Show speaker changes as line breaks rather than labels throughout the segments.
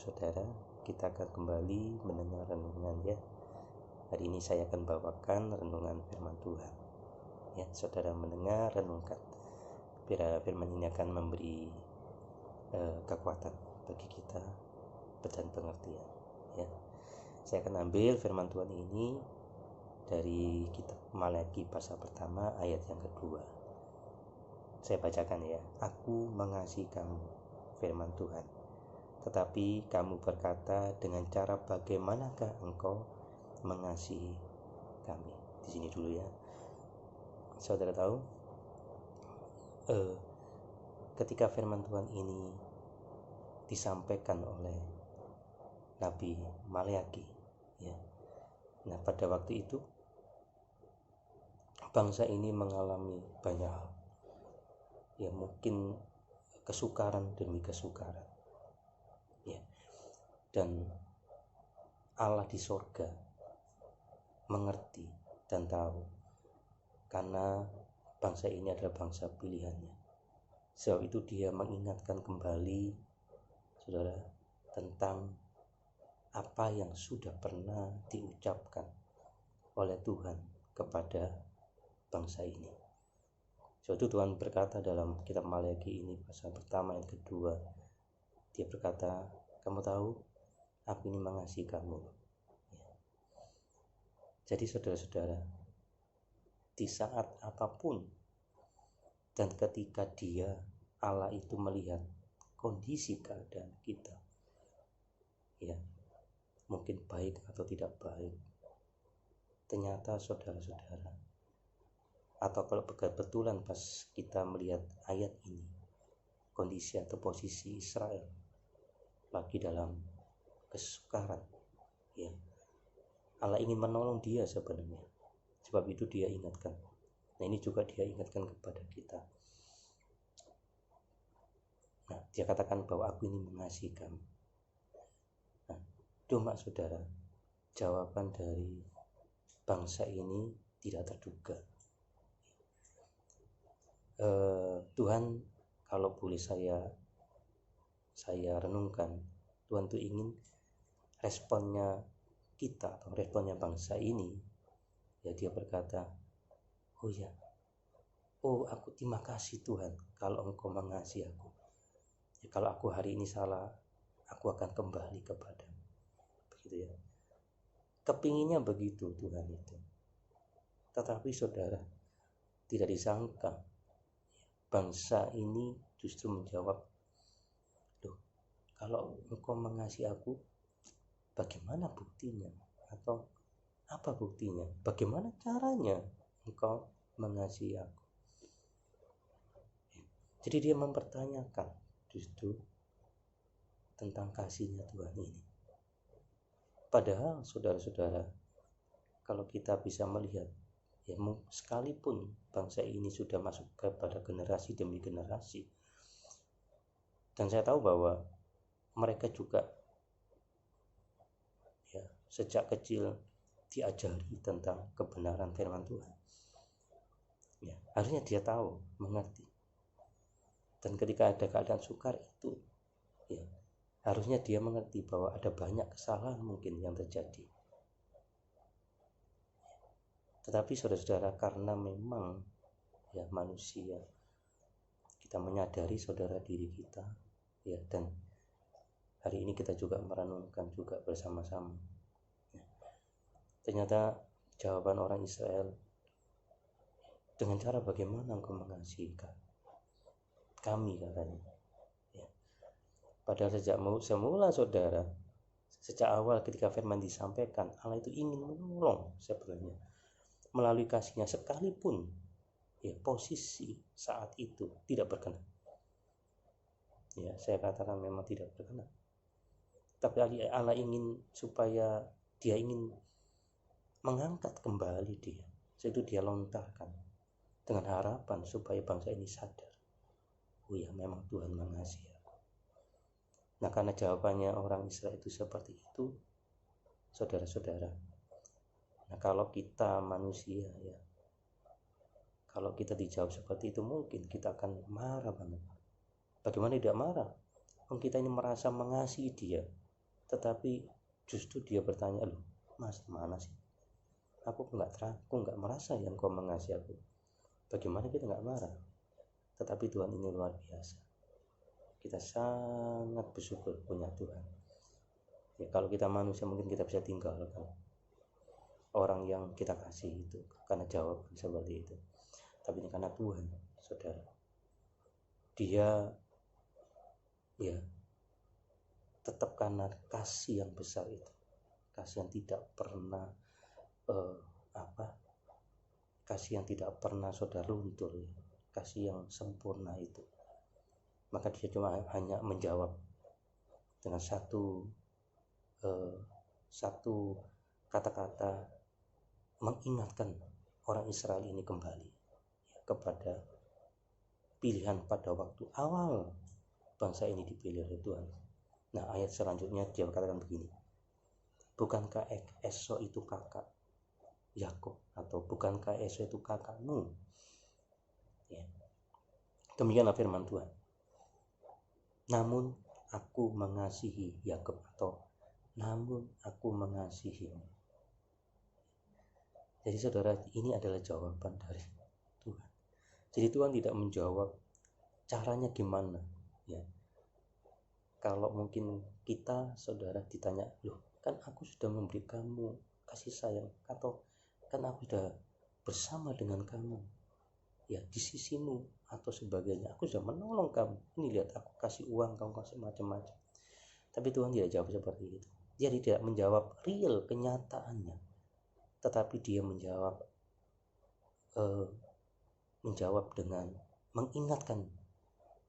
saudara, kita akan kembali mendengar renungan ya. Hari ini saya akan bawakan renungan firman Tuhan. Ya, saudara mendengar, renungkan. Firman ini akan memberi kekuatan bagi kita dan pengertian. Ya, saya akan ambil firman Tuhan ini dari kitab Maleakhi pasal pertama ayat yang kedua. Saya bacakan ya. Aku mengasihi kamu, firman Tuhan. Tetapi kamu berkata, dengan cara bagaimanakah engkau mengasihi kami? Di sini dulu ya. Saudara tahu, ketika firman Tuhan ini disampaikan oleh Nabi Maleakhi, ya. Nah, pada waktu itu bangsa ini mengalami banyak hal. Ya, mungkin kesukaran demi kesukaran. Ya. Dan Allah di sorga mengerti dan tahu, karena bangsa ini adalah bangsa pilihannya. Sebab itu dia mengingatkan kembali saudara tentang apa yang sudah pernah diucapkan oleh Tuhan kepada bangsa ini. Sebab itu Tuhan berkata dalam kitab Maleakhi ini pasal pertama yang kedua, dia berkata, kamu tahu aku ini mengasihi kamu. Ya. Jadi saudara-saudara, di saat apapun dan ketika Allah itu melihat kondisi keadaan kita, ya, mungkin baik atau tidak baik, ternyata saudara-saudara, atau kalau kebetulan pas kita melihat ayat ini, kondisi atau posisi Israel lagi dalam kesukaran, ya, Allah ingin menolong dia sebenarnya. Sebab itu dia ingatkan. Nah, ini juga dia ingatkan kepada kita. Nah, dia katakan bahwa aku ini mengasihi kamu. Nah, cuma saudara, jawaban dari bangsa ini tidak terduga. Tuhan, kalau boleh saya renungkan, Tuhan tuh ingin responnya kita atau responnya bangsa ini, ya, dia berkata, aku terima kasih Tuhan kalau engkau mengasihi aku. Ya, kalau aku hari ini salah, aku akan kembali kepadamu. Begitu ya. Kepinginnya begitu Tuhan itu. Tetapi saudara, tidak disangka bangsa ini justru menjawab, loh, kalau engkau mengasihi aku, bagaimana buktinya? Atau apa buktinya? Bagaimana caranya engkau mengasihi aku? Jadi dia mempertanyakan justru tentang kasihnya Tuhan ini. Padahal saudara-saudara, kalau kita bisa melihat, ya, sekalipun bangsa ini sudah masuk kepada generasi demi generasi, dan saya tahu bahwa mereka juga, ya, sejak kecil diajari tentang kebenaran firman Tuhan. Ya, harusnya dia tahu, mengerti. Dan ketika ada keadaan sukar itu, ya, harusnya dia mengerti bahwa ada banyak kesalahan mungkin yang terjadi. Tetapi saudara-saudara, karena memang, ya, manusia, kita menyadari saudara diri kita, ya, dan hari ini kita juga merenungkan juga bersama-sama, ya, ternyata jawaban orang Israel, dengan cara bagaimana engkau mengasihi kami, katanya, ya. Padahal sejak semula saudara, sejak awal ketika firman disampaikan, Allah itu ingin menolong sebenarnya melalui kasihnya, sekalipun, ya, posisi saat itu tidak berkenan. Ya, saya katakan memang tidak berkenan. Tapi Allah ingin supaya dia ingin mengangkat kembali dia. Itu dia lontarkan dengan harapan supaya bangsa ini sadar, oh ya, memang Tuhan mengasihi aku. Nah, karena jawabannya orang Israel itu seperti itu, saudara-saudara, nah, kalau kita manusia, ya, kalau kita dijawab seperti itu, mungkin kita akan marah banget. Bagaimana tidak marah? Kita ini merasa mengasihi dia, tetapi justru dia bertanya, loh mas mana sih, aku nggak merasa yang kau mengasihi aku. Bagaimana kita nggak marah? Tetapi Tuhan ini luar biasa. Kita sangat bersyukur punya Tuhan. Ya, kalau kita manusia mungkin kita bisa tinggalkan orang yang kita kasih itu karena jawaban seperti itu. Tapi ini karena Tuhan, saudara. Dia ya tetap karena kasih yang besar itu, kasih yang tidak pernah kasih yang tidak pernah saudara luntur, kasih yang sempurna itu. Maka dia cuma hanya menjawab dengan satu kata-kata, mengingatkan orang Israel ini kembali kepada pilihan pada waktu awal bangsa ini dipilih oleh Tuhan. Nah, ayat selanjutnya dia katakan begini, bukankah Esau itu kakak Yakub, atau bukankah Esau itu kakakmu? Ya. Demikianlah firman Tuhan. Namun aku mengasihi Yakub, atau namun aku mengasihimu. Jadi saudara, ini adalah jawaban dari Tuhan. Jadi Tuhan tidak menjawab caranya gimana, ya. Kalau mungkin kita, saudara, ditanya, loh kan aku sudah memberi kamu kasih sayang, atau kan aku sudah bersama dengan kamu, ya di sisimu atau sebagainya, aku sudah menolong kamu, ini lihat aku kasih uang, kamu kasih macam-macam. Tapi Tuhan tidak jawab seperti itu. Dia tidak menjawab real kenyataannya, tetapi dia menjawab dengan mengingatkan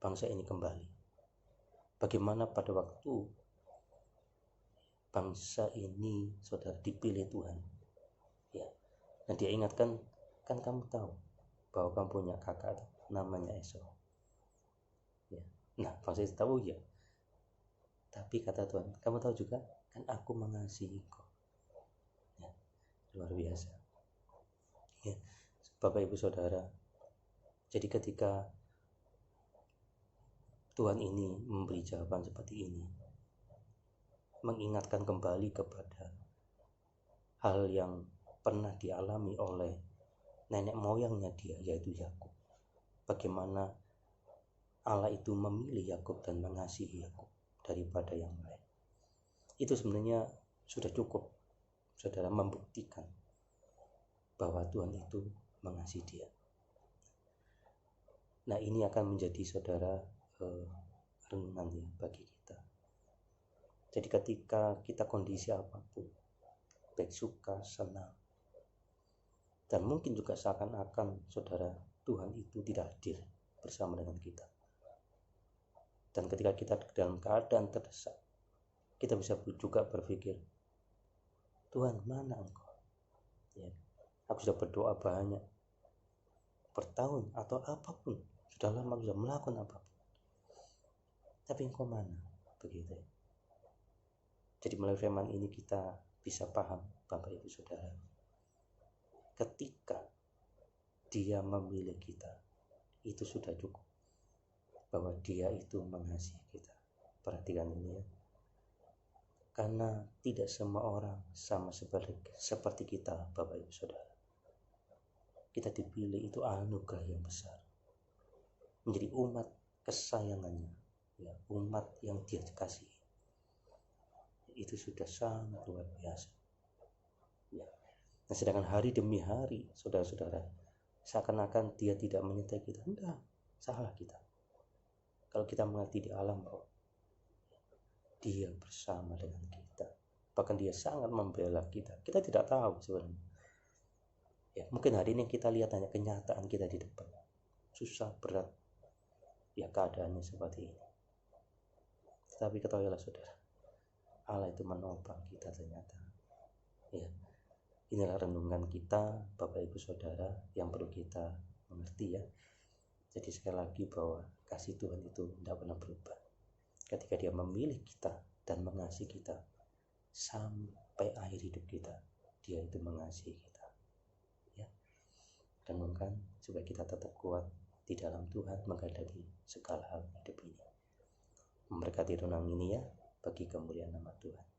bangsa ini kembali. Bagaimana pada waktu bangsa ini, saudara, dipilih Tuhan, ya. Nah dia ingatkan, kan kamu tahu bahwa kamu punya kakak namanya Esau, ya. Nah bangsa itu tahu, ya. Tapi kata Tuhan, kamu tahu juga kan aku mengasihi kau, ya. Luar biasa, ya. Bapak Ibu Saudara, jadi ketika Tuhan ini memberi jawaban seperti ini, mengingatkan kembali kepada hal yang pernah dialami oleh nenek moyangnya dia, yaitu Yakub. Bagaimana Allah itu memilih Yakub dan mengasihi Yakub daripada yang lain. Itu sebenarnya sudah cukup, saudara, membuktikan bahwa Tuhan itu mengasihi dia. Nah ini akan menjadi, saudara, renungan ya bagi kita. Jadi ketika kita kondisi apapun, baik suka, senang, dan mungkin juga seakan-akan, saudara, Tuhan itu tidak hadir bersama dengan kita. Dan ketika kita dalam keadaan terdesak, kita bisa juga berpikir, Tuhan mana engkau? Ya, aku sudah berdoa banyak, bertahun atau apapun, sudah lama sudah melakukan apapun, tapi engkau mana? Begitu. Jadi melalui firman ini kita bisa paham, Bapak Ibu Saudara, ketika Dia memilih kita, itu sudah cukup bahwa Dia itu mengasihi kita. Perhatikan ini ya. Karena tidak semua orang sama seperti kita, Bapak Ibu Saudara. Kita dipilih itu anugerah yang besar, menjadi umat kesayangannya, ya, umat yang Dia kasihi. Itu sudah sangat luar biasa, ya. Nah sedangkan hari demi hari, saudara-saudara, seakan-akan Dia tidak menyertai kita. Enggak, salah kita. Kalau kita mengerti di alam bahwa Dia bersama dengan kita, bahkan Dia sangat membela kita. Kita tidak tahu sebenarnya, ya. Mungkin hari ini kita lihat hanya kenyataan kita di depan, susah, berat, ya keadaannya seperti ini. Tetapi ketahuilah, saudara, Allah itu menopang kita ternyata, ya. Inilah renungan kita, Bapak Ibu Saudara, yang perlu kita mengerti, ya. Jadi sekali lagi bahwa kasih Tuhan itu tidak pernah berubah. Ketika Dia memilih kita dan mengasihi kita sampai akhir hidup kita, Dia itu mengasihi kita, ya. Renungkan supaya kita tetap kuat di dalam Tuhan menghadapi segala hal hidup ini. Memberkati renungan ini, ya bagi kemuliaan nama Tuhan.